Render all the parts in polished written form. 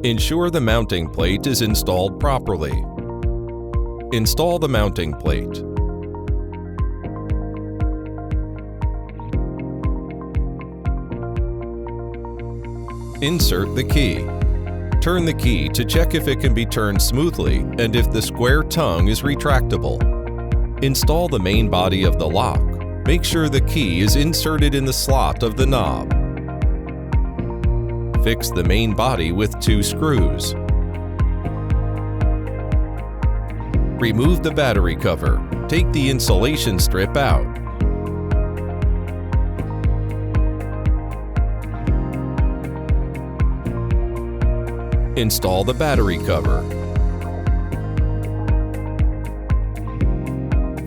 Ensure the mounting plate is installed properly. Install the mounting plate. Insert the key. Turn the key to check if it can be turned smoothly and if the square tongue is retractable. Install the main body of the lock. Make sure the key is inserted in the slot of the knob. Fix the main body with 2 screws. Remove the battery cover. Take the insulation strip out. Install the battery cover.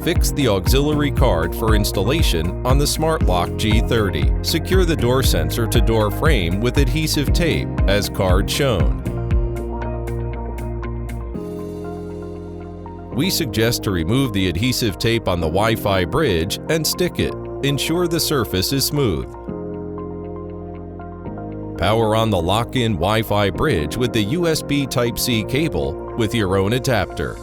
Fix the auxiliary card for installation on the smartlock G30. Secure the door sensor to door frame with adhesive tape, as card shown. We suggest to remove the adhesive tape on the Wi-Fi bridge and stick it. Ensure the surface is smooth. Power on the Lockin Wi-Fi bridge with the USB Type-C cable with your own adapter.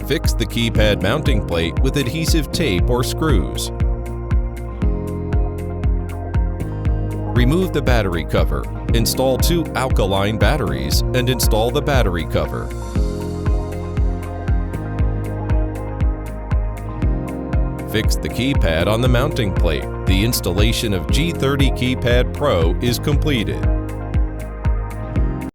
Fix the keypad mounting plate with adhesive tape or screws. Remove the battery cover. Install 2 alkaline batteries and install the battery cover. Fix the keypad on the mounting plate. The installation of G30 Keypad Pro is completed.